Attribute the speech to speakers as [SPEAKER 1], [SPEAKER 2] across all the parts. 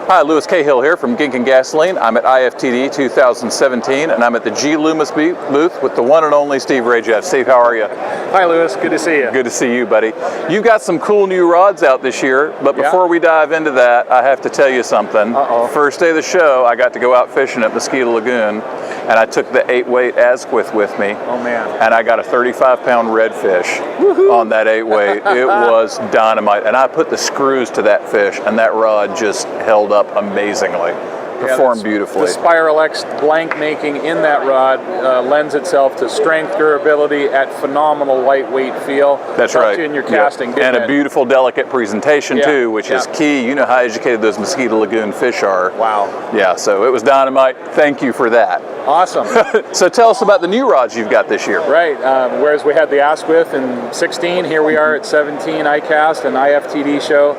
[SPEAKER 1] Hi, Lewis Cahill here from Gink and Gasoline. I'm at IFTD 2017, and I'm at the G. Loomis booth with the one and only Steve Rajeff. Steve, how are you?
[SPEAKER 2] Hi, Lewis. Good to see you.
[SPEAKER 1] Good to see you, buddy. You've got some cool new rods out this year, but before we dive into that, I have to tell you something. First day of the show, I got to go out fishing at Mosquito Lagoon, and I took the 8-weight Asquith with me.
[SPEAKER 2] Oh, man.
[SPEAKER 1] And I got a 35-pound redfish on that 8-weight. It was dynamite, and I put the screws to that fish, and that rod just held up amazingly. Performed beautifully.
[SPEAKER 2] The Spiral X blank making in that rod lends itself to strength, durability at phenomenal lightweight feel.
[SPEAKER 1] That's right.
[SPEAKER 2] In your casting,
[SPEAKER 1] and a beautiful, delicate presentation too, which is key. You know how educated those Mosquito Lagoon fish are.
[SPEAKER 2] Wow.
[SPEAKER 1] Yeah, so it was dynamite. Thank you for that.
[SPEAKER 2] Awesome.
[SPEAKER 1] So tell us about the new rods you've got this year.
[SPEAKER 2] Right. Whereas we had the Asquith in 16, here we are at 17 ICAST and IFTD show.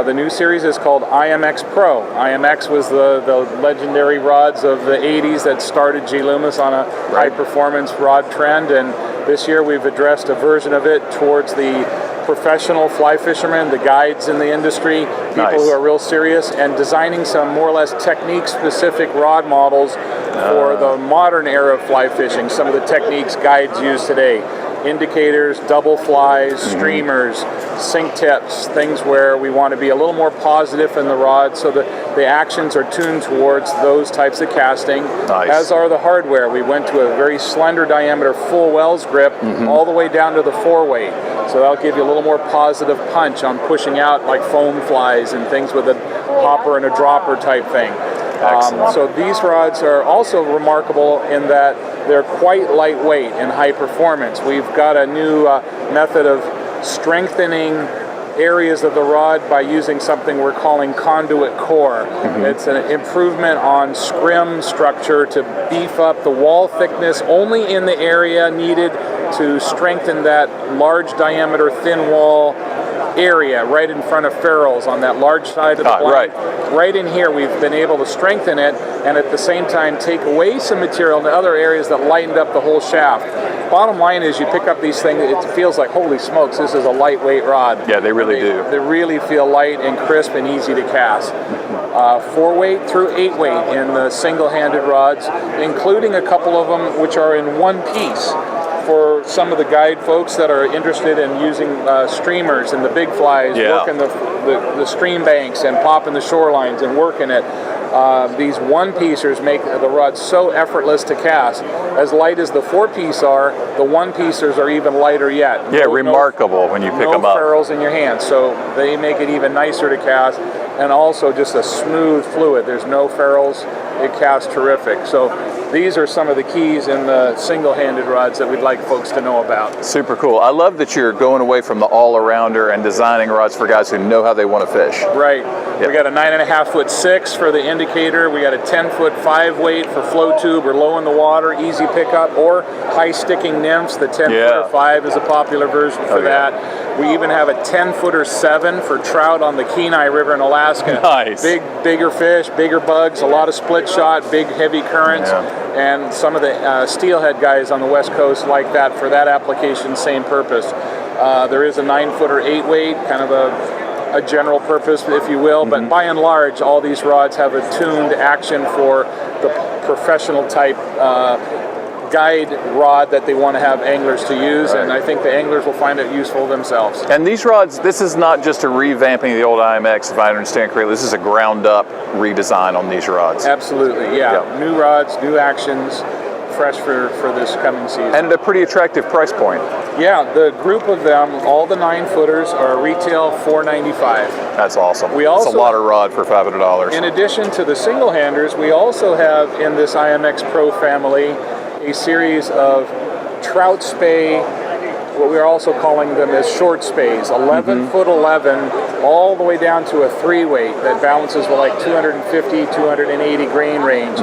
[SPEAKER 2] The new series is called IMX Pro. IMX was the legendary rods of the 80s that started G. Loomis on a high-performance rod trend, and this year we've addressed a version of it towards the professional fly fishermen, the guides in the industry, people who are real serious, and designing some more or less technique-specific rod models for the modern era of fly fishing, some of the techniques guides use today. Indicators, double flies, streamers, sink tips, things where we want to be a little more positive in the rod so that the actions are tuned towards those types of casting, as are the hardware. We went to a very slender diameter full Wells grip all the way down to the 4-weight. So that'll give you a little more positive punch on pushing out like foam flies and things with a hopper and a dropper type thing. So these rods are also remarkable in that they're quite lightweight and high performance. We've got a new method of strengthening areas of the rod by using something we're calling conduit core. It's an improvement on scrim structure to beef up the wall thickness only in the area needed to strengthen that large diameter thin wall area right in front of ferrules on that large side of the blind. Right in here we've been able to strengthen it and at the same time take away some material in the other areas that lightened up the whole shaft. Bottom line is you pick up these things, it feels like, holy smokes, this is a lightweight rod.
[SPEAKER 1] Yeah, they really do.
[SPEAKER 2] They really feel light and crisp and easy to cast. 4-weight through 8-weight in the single-handed rods, including a couple of them which are in one piece. For some of the guide folks that are interested in using streamers and the big flies, working the stream banks and popping the shorelines and working it, these one-piecers make the rod so effortless to cast. As light as the 4-piece are, the one-piecers are even lighter yet.
[SPEAKER 1] Yeah, remarkable when you pick them up.
[SPEAKER 2] No ferrules in your hand, so they make it even nicer to cast, and also just a smooth fluid. There's no ferrules. It casts terrific. So these are some of the keys in the single-handed rods that we'd like folks to know about.
[SPEAKER 1] Super cool. I love that you're going away from the all-arounder and designing rods for guys who know how they want to fish.
[SPEAKER 2] Right. We got a 9.5-foot 6 for the indicator. We got a 10-foot 5-weight for flow tube or low in the water, easy pickup, or high-sticking nymphs. The 10-footer 5 is a popular version for that. We even have a 10-footer 7 for trout on the Kenai River in Alaska.
[SPEAKER 1] Nice.
[SPEAKER 2] Bigger fish, bigger bugs, a lot of split shot, big heavy currents. And some of the steelhead guys on the West Coast like that for that application, same purpose. There is a 9-footer 8-weight, kind of a general purpose, if you will, but by and large, all these rods have a tuned action for the professional type guide rod that they want to have anglers to use, and I think the anglers will find it useful themselves.
[SPEAKER 1] And these rods, this is not just a revamping of the old IMX, if I understand correctly. This is a ground-up redesign on these rods.
[SPEAKER 2] Absolutely, New rods, new actions, fresh for this coming season.
[SPEAKER 1] And a pretty attractive price point.
[SPEAKER 2] Yeah, the group of them, all the 9-footers are retail $495.
[SPEAKER 1] That's awesome. That's a lot of rod for $500.
[SPEAKER 2] In addition to the single-handers, we also have in this IMX Pro family a series of trout spay, what we're also calling them as short spays, 11-foot 11, all the way down to a 3-weight that balances with like 250, 280 grain range.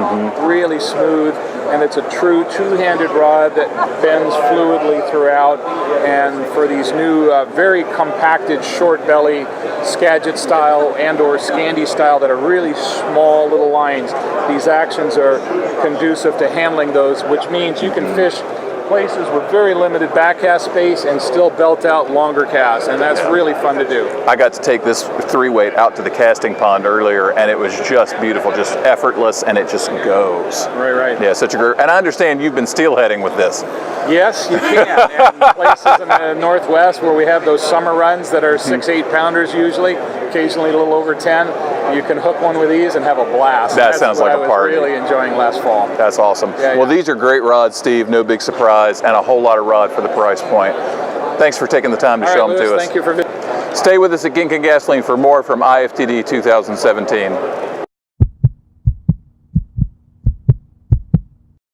[SPEAKER 2] Really smooth, and it's a true two-handed rod that bends fluidly throughout. And for these new, very compacted short belly Skagit style and or Scandi style that are really small little lines, these actions are conducive to handling those, which means you can fish places with very limited back cast space and still belt out longer casts, and that's really fun to do.
[SPEAKER 1] I got to take this 3-weight out to the casting pond earlier, and it was just beautiful, just effortless, and it just goes.
[SPEAKER 2] Right.
[SPEAKER 1] Yeah, such a great. And I understand you've been steelheading with this.
[SPEAKER 2] Yes, you can. And places in the Northwest where we have those summer runs that are 6-8 pounders usually, occasionally a little over 10, you can hook one with these and have a blast.
[SPEAKER 1] That sounds like a party.
[SPEAKER 2] I was really enjoying last fall.
[SPEAKER 1] That's awesome. Well, these are great rods, Steve. No big surprise, and a whole lot of rod for the price point. Thanks for taking the time to show them to us.
[SPEAKER 2] Thank you for visiting.
[SPEAKER 1] Stay with us at Gink and Gasoline for more from IFTD 2017.